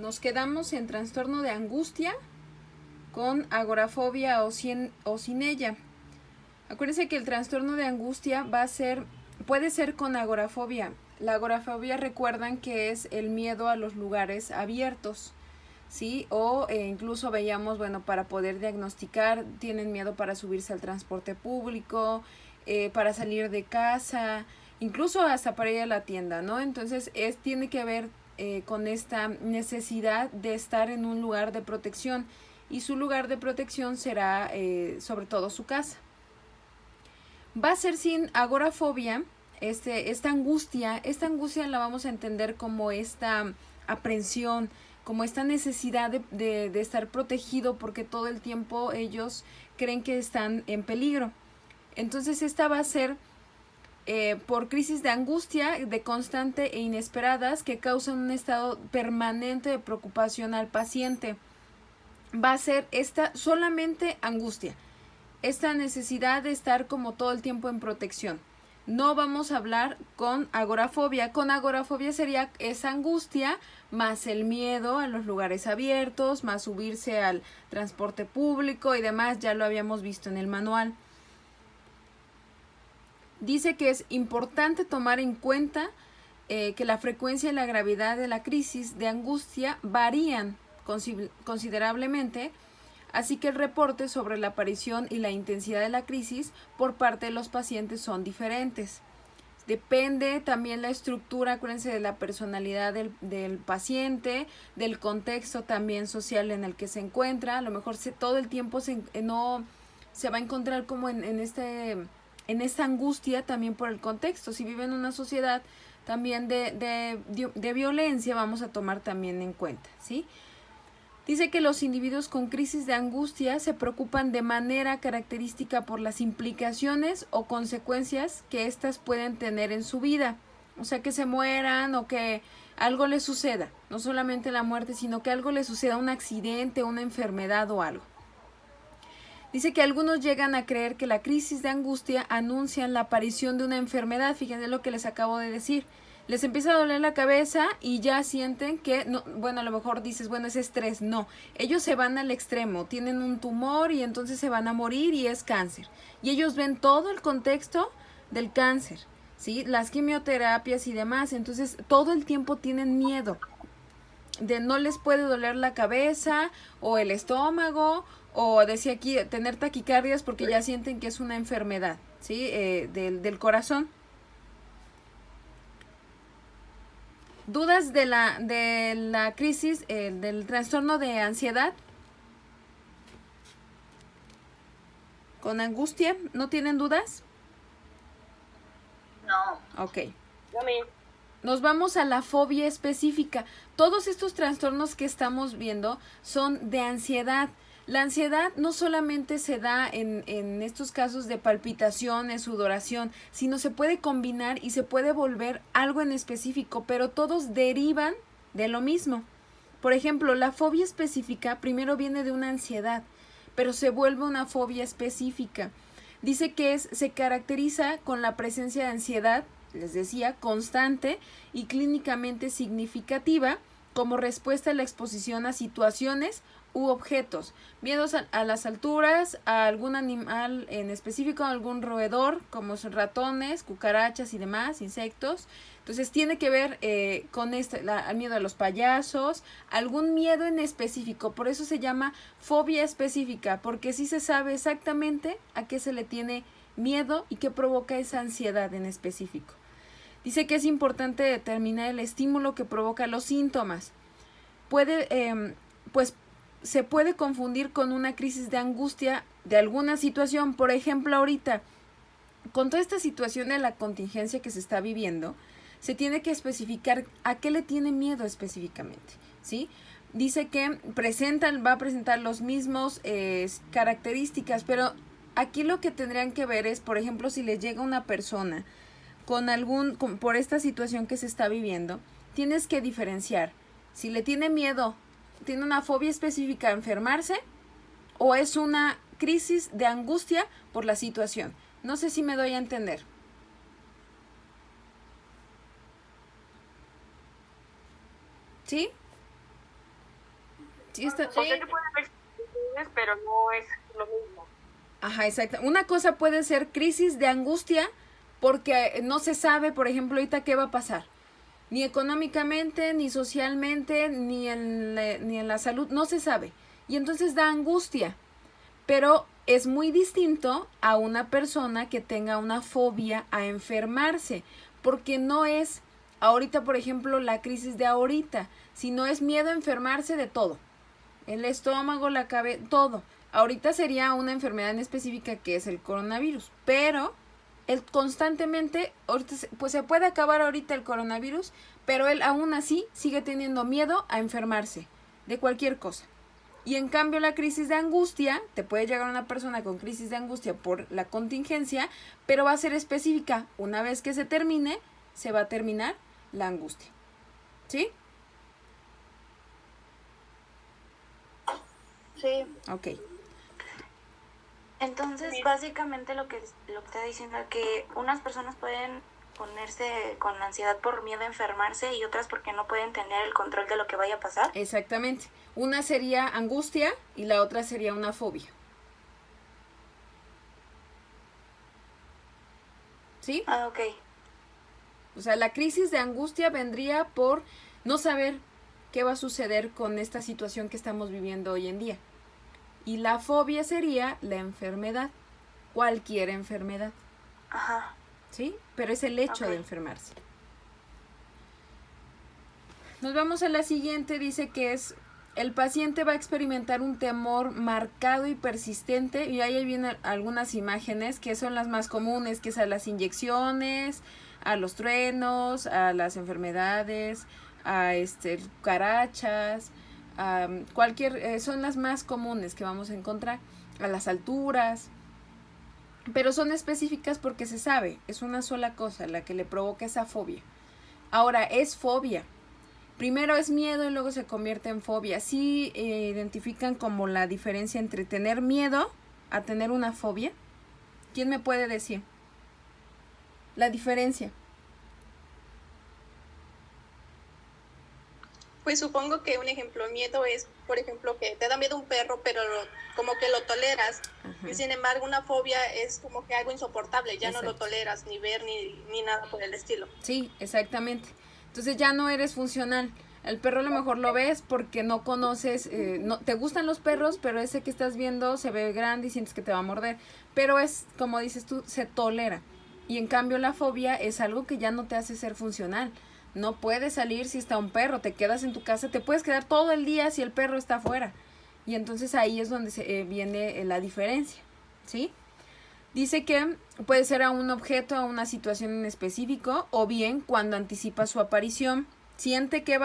nos quedamos en trastorno de angustia con agorafobia o sin ella. Acuérdense que el trastorno de angustia puede ser con agorafobia. La agorafobia, recuerdan que es el miedo a los lugares abiertos, ¿sí? O incluso veíamos, bueno, para poder diagnosticar, tienen miedo para subirse al transporte público, para salir de casa, incluso hasta para ir a la tienda, ¿no? Entonces tiene que ver con esta necesidad de estar en un lugar de protección, y su lugar de protección será sobre todo su casa. Va a ser sin agorafobia. Esta angustia la vamos a entender como esta aprensión, como esta necesidad de estar protegido, porque todo el tiempo ellos creen que están en peligro. Entonces esta va a ser por crisis de angustia de constante e inesperadas que causan un estado permanente de preocupación al paciente. Va a ser esta solamente angustia, esta necesidad de estar como todo el tiempo en protección. No vamos a hablar con agorafobia. Con agorafobia sería esa angustia más el miedo a los lugares abiertos, más subirse al transporte público y demás. Ya lo habíamos visto en el manual. Dice que es importante tomar en cuenta que la frecuencia y la gravedad de la crisis de angustia varían considerablemente, así que el reporte sobre la aparición y la intensidad de la crisis por parte de los pacientes son diferentes. Depende también la estructura, acuérdense, de la personalidad del paciente, del contexto también social en el que se encuentra. A lo mejor todo el tiempo no se va a encontrar como en esta angustia también por el contexto. Si vive en una sociedad también de violencia, vamos a tomar también en cuenta, ¿sí? Dice que los individuos con crisis de angustia se preocupan de manera característica por las implicaciones o consecuencias que éstas pueden tener en su vida. O sea, que se mueran o que algo les suceda. No solamente la muerte, sino que algo les suceda, un accidente, una enfermedad o algo. Dice que algunos llegan a creer que la crisis de angustia anuncian la aparición de una enfermedad. Fíjense lo que les acabo de decir. Les empieza a doler la cabeza y ya sienten que, no, bueno, a lo mejor dices, bueno, es estrés. No, ellos se van al extremo, tienen un tumor y entonces se van a morir y es cáncer. Y ellos ven todo el contexto del cáncer, ¿sí? Las quimioterapias y demás. Entonces todo el tiempo tienen miedo de no les puede doler la cabeza o el estómago, o decía aquí, tener taquicardias porque ya sienten que es una enfermedad, ¿sí? Del corazón. ¿Dudas de la crisis, del trastorno de ansiedad? ¿Con angustia? ¿No tienen dudas? No. Ok. Dame. Nos vamos a la fobia específica. Todos estos trastornos que estamos viendo son de ansiedad. La ansiedad no solamente se da en estos casos de palpitaciones, sudoración, sino se puede combinar y se puede volver algo en específico, pero todos derivan de lo mismo. Por ejemplo, la fobia específica primero viene de una ansiedad, pero se vuelve una fobia específica. Dice que se caracteriza con la presencia de ansiedad, les decía, constante y clínicamente significativa como respuesta a la exposición a situaciones u objetos, miedos a las alturas, a algún animal en específico, a algún roedor, como son ratones, cucarachas y demás, insectos. Entonces tiene que ver con el miedo a los payasos, algún miedo en específico. Por eso se llama fobia específica, porque sí se sabe exactamente a qué se le tiene miedo y qué provoca esa ansiedad en específico. Dice que es importante determinar el estímulo que provoca los síntomas. Se puede confundir con una crisis de angustia de alguna situación. Por ejemplo, ahorita, con toda esta situación de la contingencia que se está viviendo, se tiene que especificar a qué le tiene miedo específicamente, ¿sí? Dice que va a presentar los mismos características, pero aquí lo que tendrían que ver es, por ejemplo, si les llega una persona por esta situación que se está viviendo, tienes que diferenciar si le tiene miedo, tiene una fobia específica a enfermarse, o es una crisis de angustia por la situación. No sé si me doy a entender. ¿Sí? Sí, está. O sea que puede haber similitudes, pero no es lo mismo. Ajá, exacto. Una cosa puede ser crisis de angustia porque no se sabe, por ejemplo, ahorita qué va a pasar. Ni económicamente, ni socialmente, ni en la salud, no se sabe. Y entonces da angustia. Pero es muy distinto a una persona que tenga una fobia a enfermarse, porque no es ahorita, por ejemplo, la crisis de ahorita, sino es miedo a enfermarse de todo. El estómago, la cabeza, todo. Ahorita sería una enfermedad en específica que es el coronavirus, pero él constantemente, pues se puede acabar ahorita el coronavirus, pero él aún así sigue teniendo miedo a enfermarse de cualquier cosa. Y en cambio la crisis de angustia, te puede llegar una persona con crisis de angustia por la contingencia, pero va a ser específica. Una vez que se termine, se va a terminar la angustia. ¿Sí? Sí. Ok. Entonces, básicamente lo que está diciendo es que unas personas pueden ponerse con ansiedad por miedo a enfermarse y otras porque no pueden tener el control de lo que vaya a pasar. Exactamente. Una sería angustia y la otra sería una fobia. ¿Sí? Ah, ok. O sea, la crisis de angustia vendría por no saber qué va a suceder con esta situación que estamos viviendo hoy en día. Y la fobia sería la enfermedad, cualquier enfermedad. Ajá. ¿Sí? Pero es el hecho de enfermarse. Nos vamos a la siguiente, dice que es, el paciente va a experimentar un temor marcado y persistente, y ahí vienen algunas imágenes que son las más comunes, que es a las inyecciones, a los truenos, a las enfermedades, a cucarachas, a cualquier, son las más comunes que vamos a encontrar, a las alturas, pero son específicas porque se sabe, es una sola cosa la que le provoca esa fobia. Ahora, es fobia. Primero es miedo y luego se convierte en fobia. ¿Sí identifican como la diferencia entre tener miedo a tener una fobia? ¿Quién me puede decir la diferencia? Pues supongo que un ejemplo, miedo es, por ejemplo, que te da miedo un perro, pero como que lo toleras. Ajá. Y sin embargo, una fobia es como que algo insoportable, ya Exacto. No lo toleras ni ver ni nada por el estilo. Sí, exactamente. Entonces ya no eres funcional. El perro a lo mejor lo ves porque no conoces, no te gustan los perros, pero ese que estás viendo se ve grande y sientes que te va a morder. Pero es, como dices tú, se tolera. Y en cambio la fobia es algo que ya no te hace ser funcional. No puedes salir si está un perro, te quedas en tu casa, te puedes quedar todo el día si el perro está afuera. Y entonces ahí es donde viene la diferencia, ¿sí? Dice que puede ser a un objeto, a una situación en específico, o bien cuando anticipa su aparición, siente que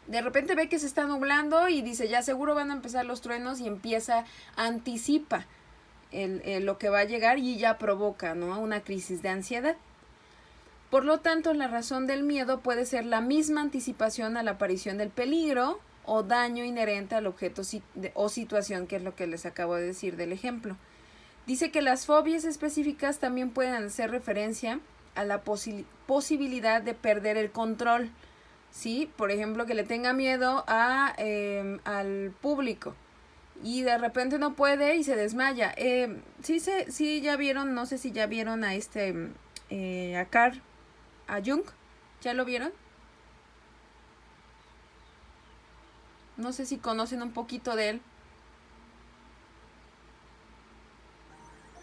de repente ve que se está nublando y dice, ya seguro van a empezar los truenos, y anticipa lo que va a llegar y ya provoca, ¿no?, una crisis de ansiedad. Por lo tanto, la razón del miedo puede ser la misma anticipación a la aparición del peligro o daño inherente al objeto o situación, que es lo que les acabo de decir del ejemplo. Dice que las fobias específicas también pueden hacer referencia a la posibilidad de perder el control, ¿sí? Por ejemplo, que le tenga miedo al público y de repente no puede y se desmaya. Sí, ya vieron, no sé si ya vieron a a Jung, ¿ya lo vieron? No sé si conocen un poquito de él.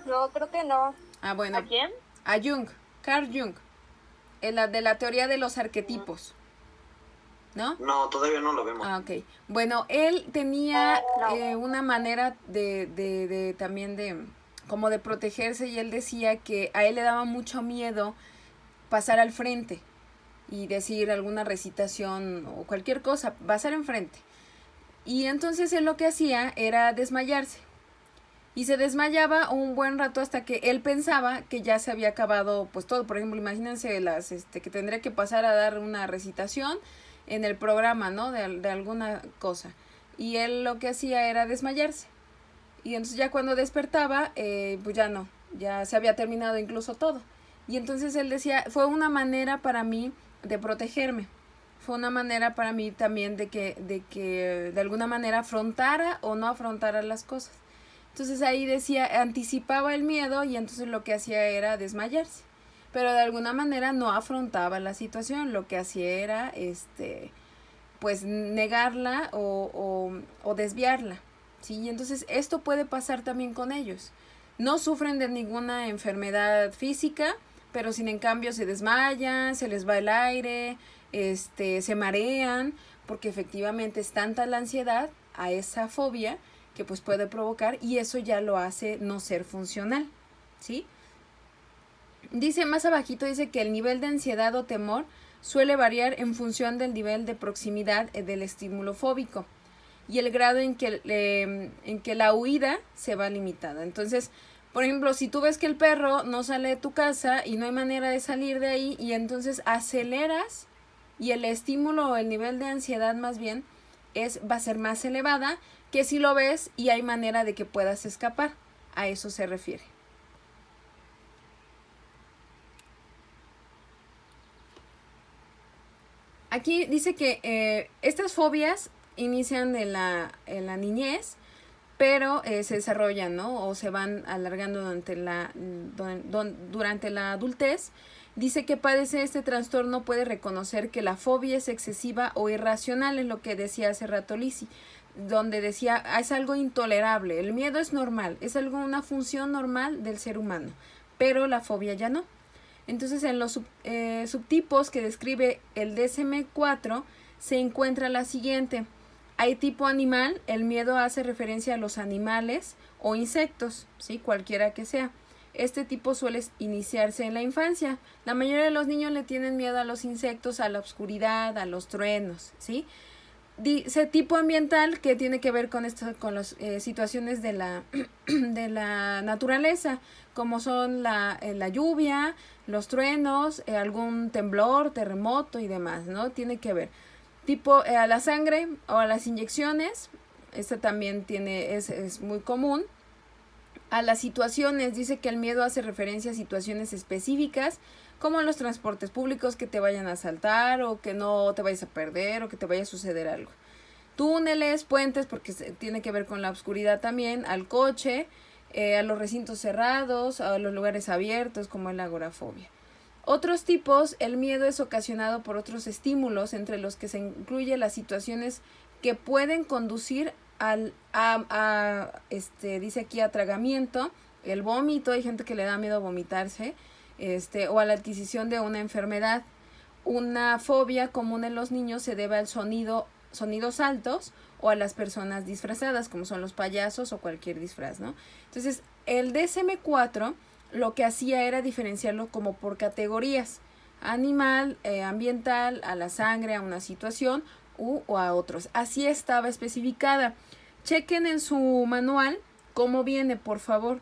No, creo que no. Ah, bueno. ¿A quién? A Jung, Carl Jung, de la teoría de los arquetipos. ¿No? No, todavía no lo vemos. Ah, ok. Bueno, él tenía una manera también como de protegerse, y él decía que a él le daba mucho miedo pasar al frente y decir alguna recitación o cualquier cosa, pasar enfrente. Y entonces él lo que hacía era desmayarse. Y se desmayaba un buen rato hasta que él pensaba que ya se había acabado pues todo. Por ejemplo, imagínense que tendría que pasar a dar una recitación en el programa, ¿no?, de alguna cosa. Y él lo que hacía era desmayarse. Y entonces ya cuando despertaba, pues ya se había terminado incluso todo. Y entonces él decía, fue una manera para mí de protegerme. fue una manera para mí también de que de alguna manera afrontara o no afrontara las cosas. Entonces ahí decía, anticipaba el miedo y entonces lo que hacía era desmayarse. Pero de alguna manera no afrontaba la situación, lo que hacía era pues negarla o desviarla, ¿sí? Y entonces esto puede pasar también con ellos. No sufren de ninguna enfermedad física, pero sin en cambio se desmayan, se les va el aire, se marean, porque efectivamente es tanta la ansiedad a esa fobia que pues puede provocar, y eso ya lo hace no ser funcional, ¿sí? Dice más abajito, dice que el nivel de ansiedad o temor suele variar en función del nivel de proximidad del estímulo fóbico y el grado en que la huida se va limitada. Entonces, por ejemplo, si tú ves que el perro no sale de tu casa y no hay manera de salir de ahí, y entonces aceleras, y el estímulo o el nivel de ansiedad más bien va a ser más elevada que si lo ves y hay manera de que puedas escapar. A eso se refiere. Aquí dice que estas fobias inician en la niñez, pero se desarrollan, ¿no? O se van alargando durante la adultez. Dice que padece este trastorno puede reconocer que la fobia es excesiva o irracional, es lo que decía hace rato Lizzy, donde decía, es algo intolerable, el miedo es normal, es una función normal del ser humano, pero la fobia ya no. Entonces, en los subtipos que describe el DSM-4 se encuentra la siguiente. Hay tipo animal, el miedo hace referencia a los animales o insectos, ¿sí? Cualquiera que sea. Este tipo suele iniciarse en la infancia. La mayoría de los niños le tienen miedo a los insectos, a la oscuridad, a los truenos, ¿sí? Dice tipo ambiental, que tiene que ver con las situaciones de la naturaleza, como son la lluvia, los truenos, algún temblor, terremoto y demás, ¿no? Tiene que ver. Tipo a la sangre o a las inyecciones, esta también es muy común. A las situaciones, dice que el miedo hace referencia a situaciones específicas, como en los transportes públicos, que te vayan a asaltar o que no te vayas a perder o que te vaya a suceder algo. Túneles, puentes, porque tiene que ver con la oscuridad también, al coche, a los recintos cerrados, a los lugares abiertos, como la agorafobia. Otros tipos, el miedo es ocasionado por otros estímulos, entre los que se incluye las situaciones que pueden conducir dice aquí, atragamiento, el vómito, hay gente que le da miedo vomitarse, o a la adquisición de una enfermedad. Una fobia común en los niños se debe al sonidos altos o a las personas disfrazadas, como son los payasos o cualquier disfraz, ¿no? Entonces, el DSM-4 lo que hacía era diferenciarlo como por categorías: animal, ambiental, a la sangre, a una situación o a otros. Así estaba especificada. Chequen en su manual cómo viene, por favor.